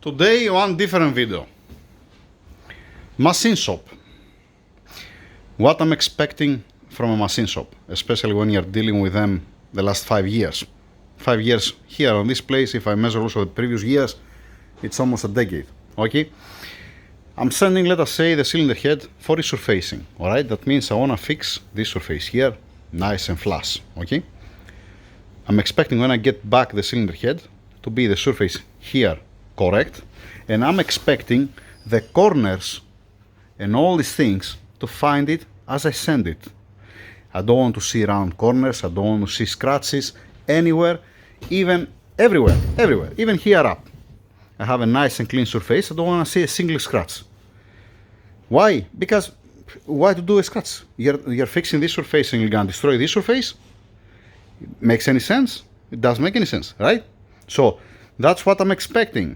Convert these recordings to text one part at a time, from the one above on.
Today, one different video. Machine shop. What I'm expecting from a machine shop, especially when you're dealing with them the last 5 years. 5 years here on this place, if I measure also the previous years, it's almost a decade. Okay? I'm sending, let us say, the cylinder head for resurfacing. Alright? That means I want to fix this surface here, nice and flush. Okay? I'm expecting when I get back the cylinder head to be the surface here correct, and I'm expecting the corners and all these things to find it as I send it. I don't want to see round corners, I don't want to see scratches anywhere, even everywhere, even here up. I have a nice and clean surface, I don't want to see a single scratch. Why? Because why to do a scratch? You're fixing this surface and you're gonna destroy this surface? Makes any sense? It doesn't make any sense, right? So that's what I'm expecting.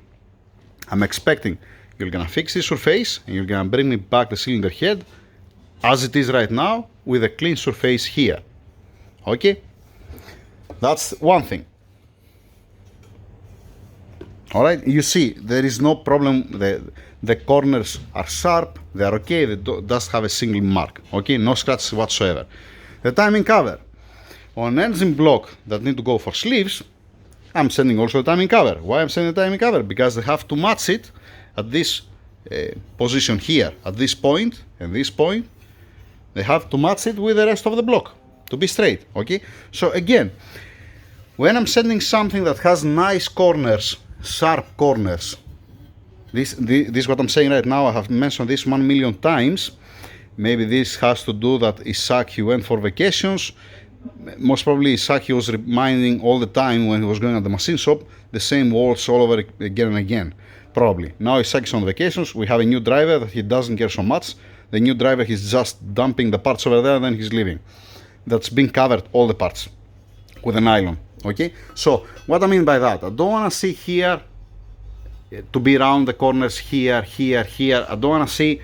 I'm expecting you're gonna fix this surface and you're gonna bring me back the cylinder head as it is right now with a clean surface here. Okay? That's one thing. Alright, you see, there is no problem. The corners are sharp, they are okay, they just have a single mark. Okay, no scratches whatsoever. The timing cover. On engine block that need to go for sleeves, I'm sending also the timing cover. Why I'm sending the timing cover? Because they have to match it at this position here, at this point and this point. They have to match it with the rest of the block to be straight. Okay. So again, when I'm sending something that has nice corners, sharp corners, this is what I'm saying right now. I have mentioned this 1 million times. Maybe this has to do that Isaac, he went for vacations. Most probably Isaac, he was reminding all the time when he was going at the machine shop the same words all over again and again. Probably. Now Isaac is on vacations, we have a new driver that he doesn't care so much. The new driver, he's just dumping the parts over there and then he's leaving. That's been covered, all the parts, with a nylon. Okay? So, what I mean by that, I don't want to see here to be around the corners here, here, here. I don't want to see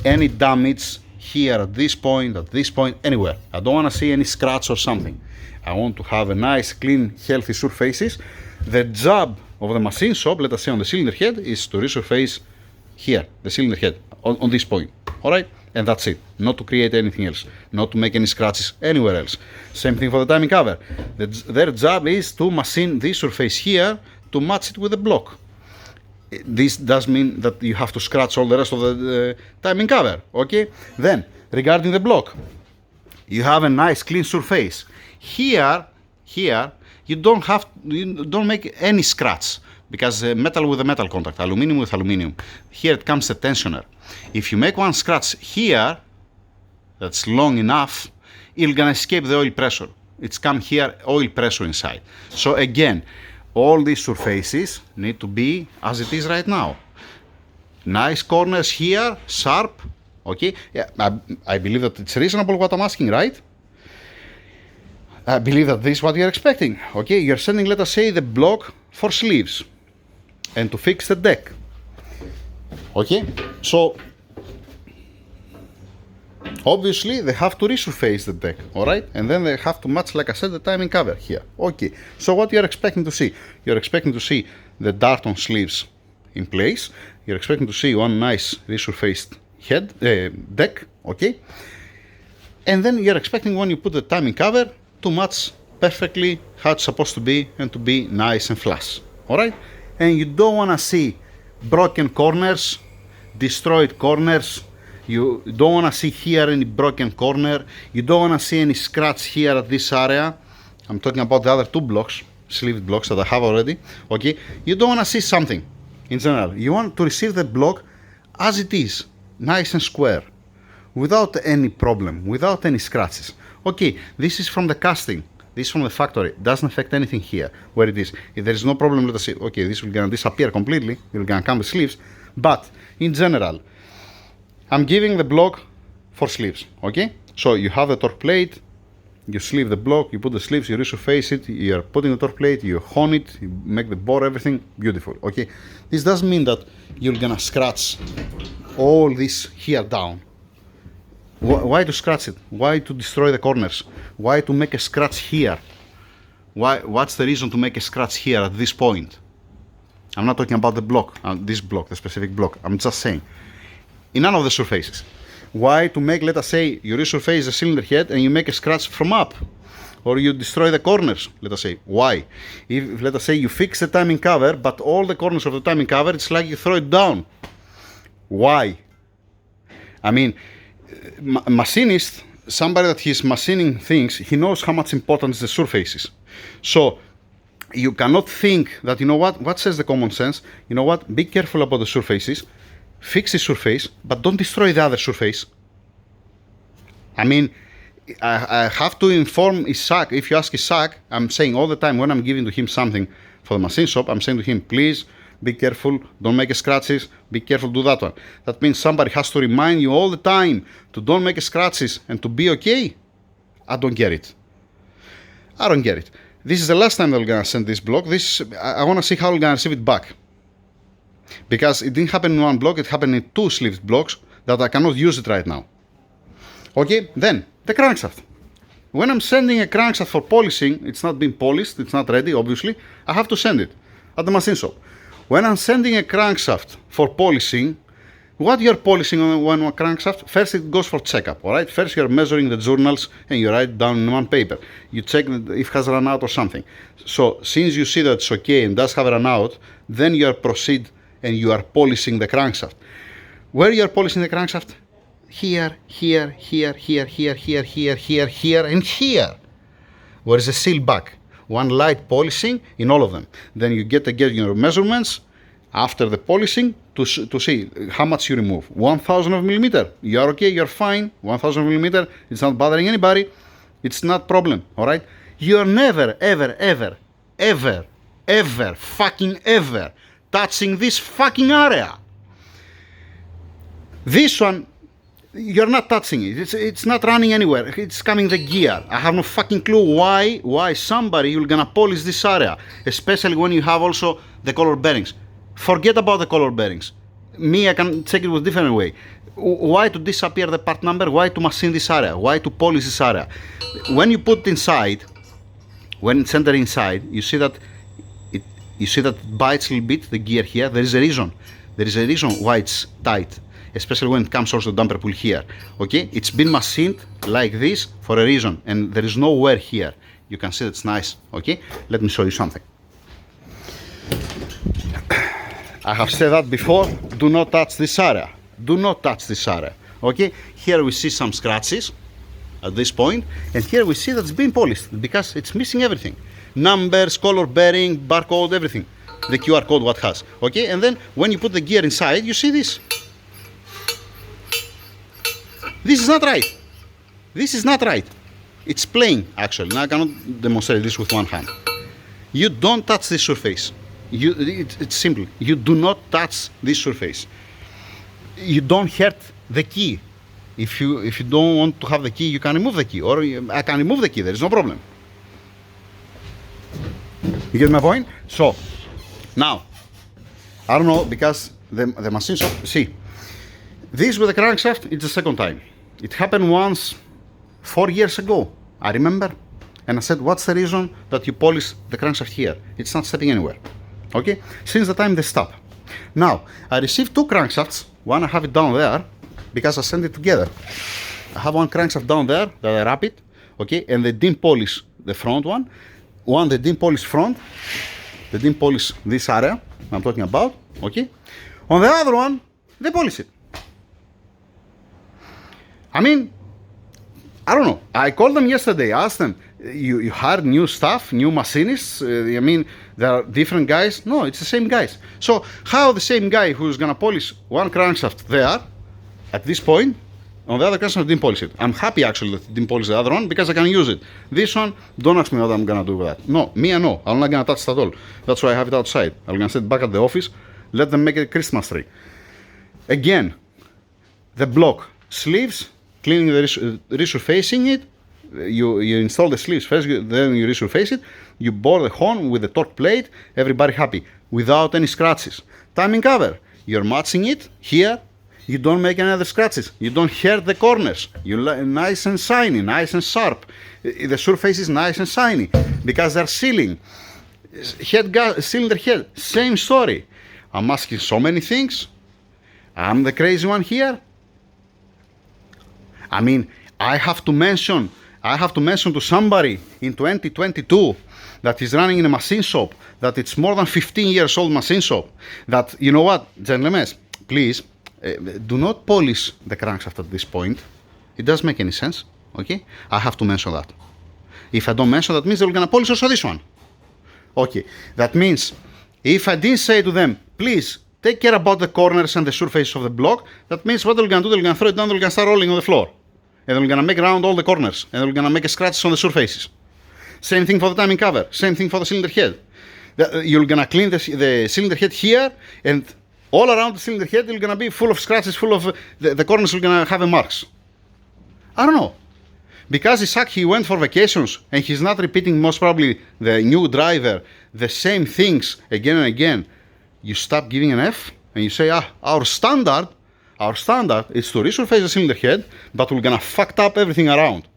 any damage here at this point, anywhere. I don't want to see any scratch or something. I want to have a nice, clean, healthy surfaces. The job of the machine shop, let us say on the cylinder head, is to resurface here, the cylinder head, on this point. Alright? And that's it. Not to create anything else. Not to make any scratches anywhere else. Same thing for the timing cover. Their job is to machine this surface here to match it with the block. This does mean that you have to scratch all the rest of the timing cover. Okay? Then, regarding the block, you have a nice clean surface. Here, you don't make any scratch because metal with a metal contact, aluminum with aluminum. Here it comes a tensioner. If you make one scratch here, that's long enough, it's gonna escape the oil pressure. It's come here, oil pressure inside. So again, all these surfaces need to be as it is right now. Nice corners here, sharp. Okay, yeah, I believe that it's reasonable what I'm asking, right? I believe that this is what you're expecting. Okay, you're sending, let us say, the block for sleeves and to fix the deck. Okay, so obviously they have to resurface the deck, alright? And then they have to match, like I said, the timing cover here. Okay, so what you're expecting to see? You're expecting to see the Darton sleeves in place. You're expecting to see one nice resurfaced head, deck, okay? And then you're expecting when you put the timing cover to match perfectly how it's supposed to be and to be nice and flush, alright? And you don't want to see broken corners, destroyed corners. You don't want to see here any broken corner. You don't want to see any scratch here at this area. I'm talking about the other two blocks, sleeved blocks that I have already. Okay, you don't want to see something in general. You want to receive the block as it is, nice and square, without any problem, without any scratches. Okay, this is from the casting. This is from the factory. It doesn't affect anything here where it is. If there is no problem, let us say, okay, this will gonna disappear completely. It will gonna come with sleeves. But in general, I'm giving the block for sleeves. Okay, so you have the torque plate, you sleeve the block, you put the sleeves, you resurface it, you're putting the torque plate, you hone it, you make the bore, everything beautiful. Okay, this doesn't mean that you're gonna scratch all this here down. Why to scratch it? Why to destroy the corners? Why to make a scratch here? What's the reason to make a scratch here at this point? I'm not talking about the block, this block, the specific block. I'm just saying, in none of the surfaces. Why to make, let us say, you resurface the cylinder head and you make a scratch from up, or you destroy the corners, let us say. Why? If, let us say, you fix the timing cover, but all the corners of the timing cover, it's like you throw it down. Why? I mean, machinist, somebody that he's machining things, he knows how much important the surface is. So you cannot think that, you know what says the common sense? You know what, be careful about the surfaces, fix the surface, but don't destroy the other surface. I mean, I have to inform Isaac. If you ask Isaac, I'm saying all the time when I'm giving to him something for the machine shop, I'm saying to him, please be careful, don't make scratches, be careful, do that one. That means somebody has to remind you all the time to don't make scratches and to be okay. I don't get it. I don't get it. This is the last time that I'm gonna send this block. I wanna see how I'm gonna receive it back. Because it didn't happen in one block, it happened in 2 sleeved blocks that I cannot use it right now. Okay, then the crankshaft. When I'm sending a crankshaft for polishing, it's not been polished, it's not ready, obviously. I have to send it at the machine shop. When I'm sending a crankshaft for polishing, what you're polishing on one crankshaft, first it goes for checkup, alright? First you're measuring the journals and you write it down in one paper. You check if it has run out or something. So since you see that it's okay and does have run out, then you proceed and you are polishing the crankshaft. Where you are polishing the crankshaft? Here, here, here, here, here, here, here, here, here, and here. Where is the seal back? One light polishing in all of them. Then you get your measurements after the polishing to see how much you remove. 1,000 of millimeter. You are okay, you're fine. 1,000 millimeter, it's not bothering anybody. It's not problem, all right? You're never, ever, ever, ever, ever, fucking ever touching this fucking area. This one, you're not touching it. It's not running anywhere. It's coming the gear. I have no fucking clue why somebody will gonna polish this area, especially when you have also the color bearings. Forget about the color bearings. Me, I can check it with different way. Why to disappear the part number? Why to machine this area? Why to polish this area? When you put it inside, when it's entered inside, you see that it bites a little bit the gear here. There is a reason. There is a reason why it's tight, especially when it comes also damper pull here. Okay, it's been machined like this for a reason, and there is no wear here. You can see it's nice. Okay, let me show you something. I have said that before. Do not touch this area. Do not touch this area. Okay, here we see some scratches at this point, and here we see that it's been polished because it's missing everything. Numbers, color bearing, barcode, everything. The QR code what has. Okay, and then when you put the gear inside, you see this. This is not right. This is not right. It's plain, actually. Now I cannot demonstrate this with one hand. You don't touch this surface. It's simple. You do not touch this surface. You don't hurt the key. If you don't want to have the key, you can remove the key, or I can remove the key. There is no problem. You get my point? So now I don't know, because the machine shop. See, this with the crankshaft, it's the second time. It happened once 4 years ago, I remember. And I said, what's the reason that you polish the crankshaft here? It's not stepping anywhere. Okay? Since the time they stop. Now, I received 2 crankshafts. One I have it down there, because I sent it together. I have one crankshaft down there that I wrap it. Okay? And they didn't polish the front one. One, they didn't polish front. They didn't polish this area I'm talking about. Okay? On the other one, they polish it. I mean, I don't know. I called them yesterday, asked them, you hired new staff, new machinists? I mean, there are different guys? No, it's the same guys. So how the same guy who's going to polish one crankshaft there, at this point, on the other crankshaft didn't polish it? I'm happy actually that he didn't polish the other one, because I can use it. This one, don't ask me what I'm going to do with that. No, me I know. I'm not going to touch it at all. That's why I have it outside. I'm going to set it back at the office, let them make a Christmas tree. Again, the block, sleeves, cleaning the resurfacing it. You install the sleeves first, then you resurface it. You bore the horn with the torque plate. Everybody happy, without any scratches. Timing cover, you're matching it here. You don't make any other scratches. You don't hurt the corners. You're nice and shiny, nice and sharp. The surface is nice and shiny because they're sealing. cylinder head, same story. I'm asking so many things. I'm the crazy one here. I mean, I have to mention to somebody in 2022 that is running in a machine shop, that it's more than 15 years old machine shop, that, you know what, gentlemen, please, do not polish the crankshaft at this point. It doesn't make any sense, okay? I have to mention that. If I don't mention that, means they're gonna polish also this one. Okay, that means, if I didn't say to them, please, take care about the corners and the surface of the block, that means what they're gonna do, they're gonna throw it down, they're gonna start rolling on the floor. And they're gonna make around all the corners, and they're gonna make scratches on the surfaces. Same thing for the timing cover, same thing for the cylinder head. You're gonna clean the cylinder head here, and all around the cylinder head, you're gonna be full of scratches, full of, the corners are gonna have marks. I don't know. Because Isaac, he went for vacations, and he's not repeating most probably the new driver, the same things again and again. You stop giving an F, and you say, our standard is to resurface the cylinder head, but we're gonna fuck up everything around.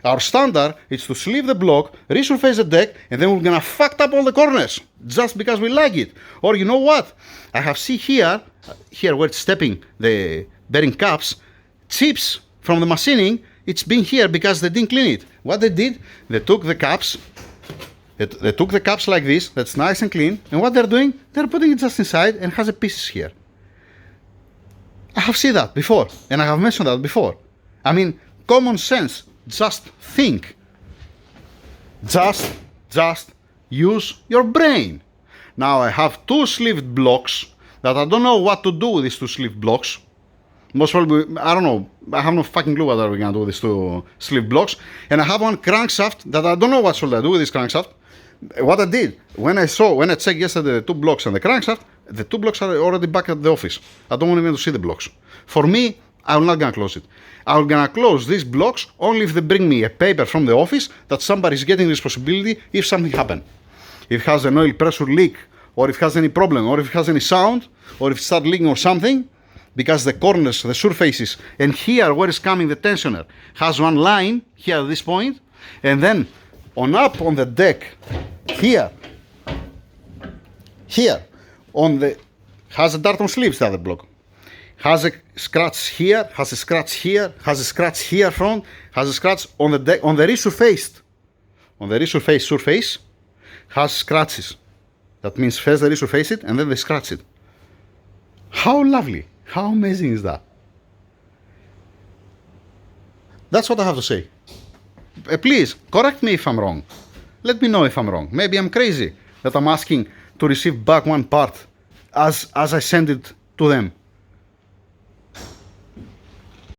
Our standard is to sleeve the block, resurface the deck, and then we're gonna fuck up all the corners, just because we like it. Or you know what? I have seen here where it's stepping the bearing caps, chips from the machining. It's been here because they didn't clean it. What they did, they took the caps, they took the caps like this, that's nice and clean, and what they're doing, they're putting it just inside and has a pieces here. I have seen that before, and I have mentioned that before. I mean, common sense, just think. Just use your brain. Now I have two sleeved blocks that I don't know what to do with these two sleeved blocks. Most probably, I don't know, I have no fucking clue what we're gonna do with these two sleeve blocks. And I have one crankshaft that I don't know what should I do with this crankshaft. What I did, when I checked yesterday the two blocks and the crankshaft, the two blocks are already back at the office. I don't want even to see the blocks. For me, I'm not gonna close it. I'm gonna close these blocks only if they bring me a paper from the office that somebody's getting responsibility if something happened. If it has an oil pressure leak, or if it has any problem, or if it has any sound, or if it starts leaking or something, because the corners, the surfaces, and here where is coming the tensioner, has one line here at this point, and then on the deck, here, on the, has a dart on sleeves, the other block, has a scratch here, has a scratch here, has a scratch here front, has a scratch on the deck, on the resurfaced surface, has scratches. That means first they resurface it, and then they scratch it. How lovely. How amazing is that? That's what I have to say. Please, correct me if I'm wrong. Let me know if I'm wrong. Maybe I'm crazy that I'm asking to receive back one part as I send it to them.